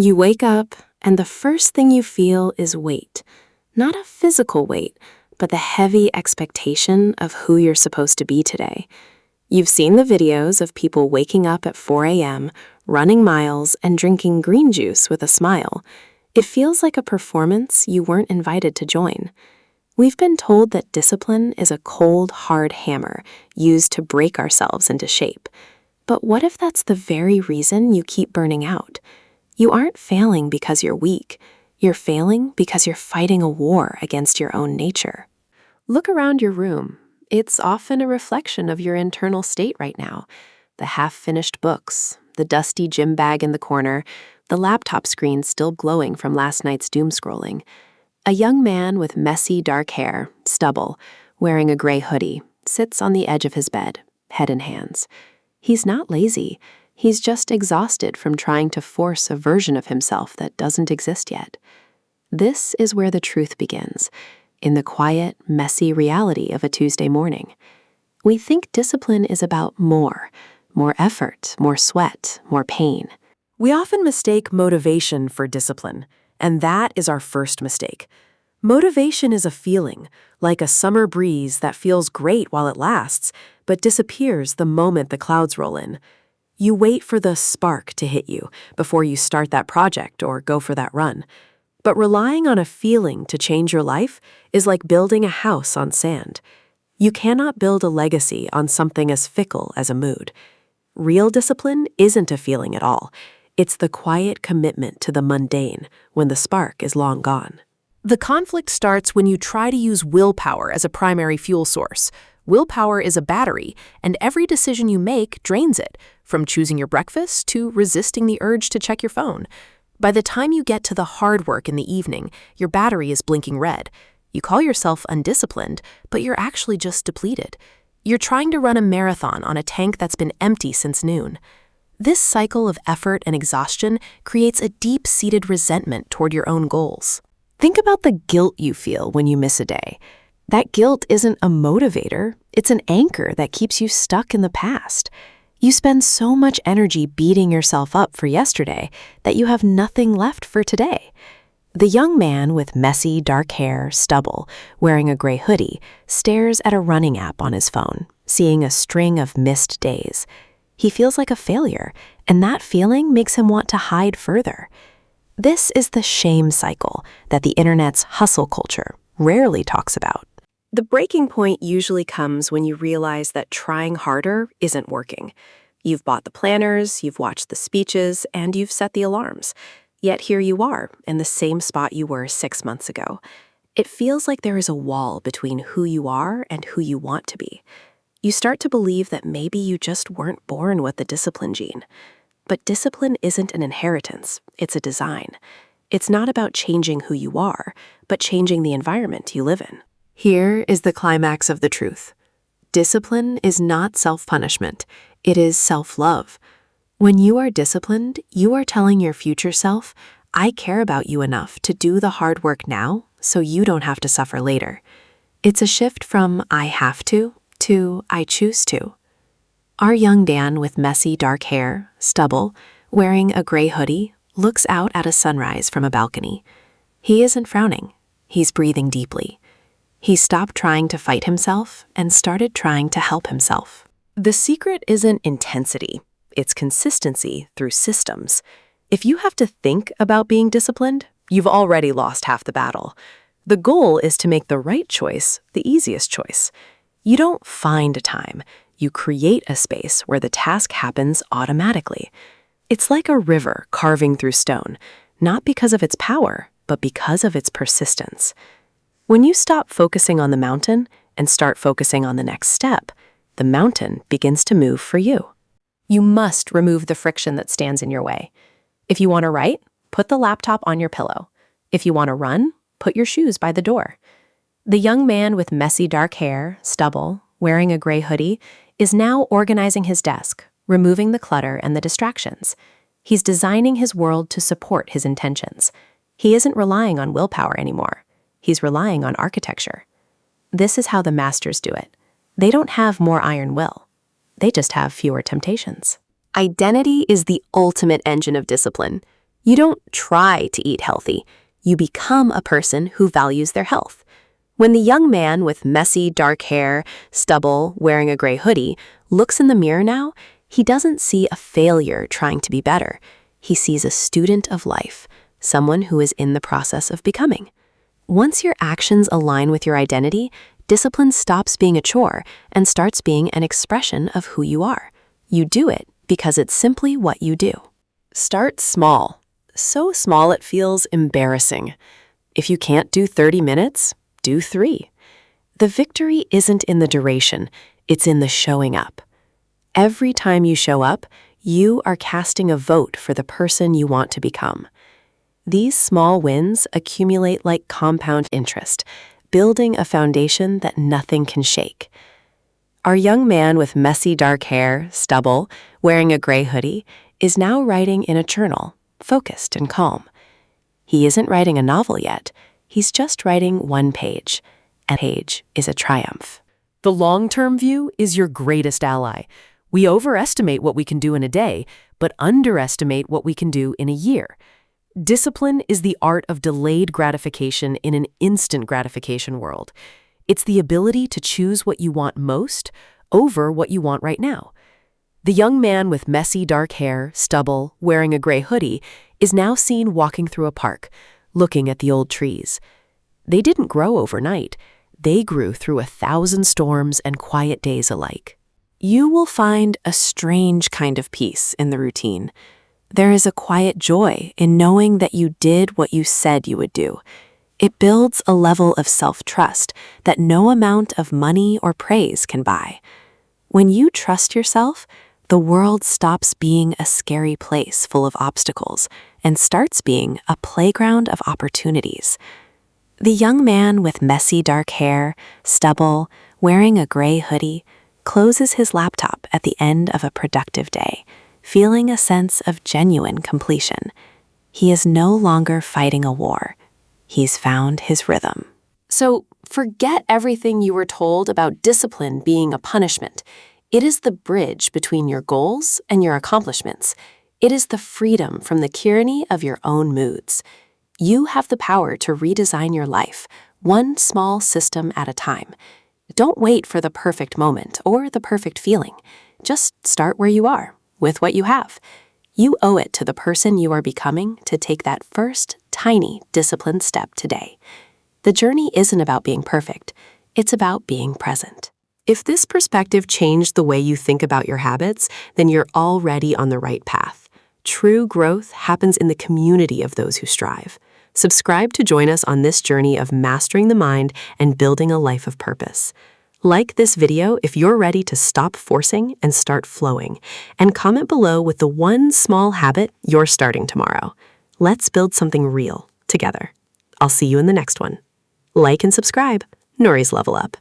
You wake up, and the first thing you feel is weight. Not a physical weight, but the heavy expectation of who you're supposed to be today. You've seen the videos of people waking up at 4 a.m., running miles, and drinking green juice with a smile. It feels like a performance you weren't invited to join. We've been told that discipline is a cold, hard hammer used to break ourselves into shape. But what if that's the very reason you keep burning out? You aren't failing because you're weak. You're failing because you're fighting a war against your own nature. Look around your room. It's often a reflection of your internal state right now. The half-finished books, the dusty gym bag in the corner, the laptop screen still glowing from last night's doom scrolling. A young man with messy dark hair, stubble, wearing a gray hoodie, sits on the edge of his bed, head in hands. He's not lazy. He's just exhausted from trying to force a version of himself that doesn't exist yet. This is where the truth begins, in the quiet, messy reality of a Tuesday morning. We think discipline is about more effort, more sweat, more pain. We often mistake motivation for discipline, and that is our first mistake. Motivation is a feeling, like a summer breeze that feels great while it lasts, but disappears the moment the clouds roll in. You wait for the spark to hit you before you start that project or go for that run. But relying on a feeling to change your life is like building a house on sand. You cannot build a legacy on something as fickle as a mood. Real discipline isn't a feeling at all. It's the quiet commitment to the mundane when the spark is long gone. The conflict starts when you try to use willpower as a primary fuel source. Willpower is a battery, and every decision you make drains it, from choosing your breakfast to resisting the urge to check your phone. By the time you get to the hard work in the evening, your battery is blinking red. You call yourself undisciplined, but you're actually just depleted. You're trying to run a marathon on a tank that's been empty since noon. This cycle of effort and exhaustion creates a deep-seated resentment toward your own goals. Think about the guilt you feel when you miss a day. That guilt isn't a motivator, it's an anchor that keeps you stuck in the past. You spend so much energy beating yourself up for yesterday that you have nothing left for today. The young man with messy, dark hair, stubble, wearing a gray hoodie, stares at a running app on his phone, seeing a string of missed days. He feels like a failure, and that feeling makes him want to hide further. This is the shame cycle that the internet's hustle culture rarely talks about. The breaking point usually comes when you realize that trying harder isn't working. You've bought the planners, you've watched the speeches, and you've set the alarms. Yet here you are, in the same spot you were 6 months ago. It feels like there is a wall between who you are and who you want to be. You start to believe that maybe you just weren't born with the discipline gene. But discipline isn't an inheritance, it's a design. It's not about changing who you are, but changing the environment you live in. Here is the climax of the truth. Discipline is not self-punishment, it is self-love. When you are disciplined, you are telling your future self, I care about you enough to do the hard work now so you don't have to suffer later. It's a shift from I have to I choose to. Our young Dan with messy dark hair, stubble, wearing a gray hoodie, looks out at a sunrise from a balcony. He isn't frowning, he's breathing deeply. He stopped trying to fight himself and started trying to help himself. The secret isn't intensity, it's consistency through systems. If you have to think about being disciplined, you've already lost half the battle. The goal is to make the right choice the easiest choice. You don't find a time, you create a space where the task happens automatically. It's like a river carving through stone, not because of its power, but because of its persistence. When you stop focusing on the mountain and start focusing on the next step, the mountain begins to move for you. You must remove the friction that stands in your way. If you want to write, put the laptop on your pillow. If you want to run, put your shoes by the door. The young man with messy dark hair, stubble, wearing a gray hoodie, is now organizing his desk, removing the clutter and the distractions. He's designing his world to support his intentions. He isn't relying on willpower anymore. He's relying on architecture. This is how the masters do it. They don't have more iron will. They just have fewer temptations. Identity is the ultimate engine of discipline. You don't try to eat healthy. You become a person who values their health. When the young man with messy, dark hair, stubble, wearing a gray hoodie looks in the mirror now, he doesn't see a failure trying to be better. He sees a student of life, someone who is in the process of becoming. Once your actions align with your identity, discipline stops being a chore and starts being an expression of who you are. You do it because it's simply what you do. Start small. So small it feels embarrassing. If you can't do 30 minutes, do 3. The victory isn't in the duration, it's in the showing up. Every time you show up, you are casting a vote for the person you want to become. These small wins accumulate like compound interest, building a foundation that nothing can shake. Our young man with messy dark hair, stubble, wearing a gray hoodie, is now writing in a journal, focused and calm. He isn't writing a novel yet. He's just writing one page. A page is a triumph. The long-term view is your greatest ally. We overestimate what we can do in a day, but underestimate what we can do in a year. Discipline is the art of delayed gratification in an instant gratification world. It's the ability to choose what you want most over what you want right now. The young man with messy dark hair, stubble, wearing a gray hoodie, is now seen walking through a park, looking at the old trees. They didn't grow overnight. They grew through 1,000 storms and quiet days alike. You will find a strange kind of peace in the routine. There is a quiet joy in knowing that you did what you said you would do. It builds a level of self-trust that no amount of money or praise can buy. When you trust yourself, the world stops being a scary place full of obstacles and starts being a playground of opportunities. The young man with messy dark hair, stubble, wearing a gray hoodie, closes his laptop at the end of a productive day, feeling a sense of genuine completion. He is no longer fighting a war. He's found his rhythm. So forget everything you were told about discipline being a punishment. It is the bridge between your goals and your accomplishments. It is the freedom from the tyranny of your own moods. You have the power to redesign your life, one small system at a time. Don't wait for the perfect moment or the perfect feeling. Just start where you are, with what you have. You owe it to the person you are becoming to take that first, tiny, disciplined step today. The journey isn't about being perfect. It's about being present. If this perspective changed the way you think about your habits, then you're already on the right path. True growth happens in the community of those who strive. Subscribe to join us on this journey of mastering the mind and building a life of purpose. Like this video if you're ready to stop forcing and start flowing, and comment below with the one small habit you're starting tomorrow. Let's build something real together. I'll see you in the next one. Like and subscribe. Nori's Level Up.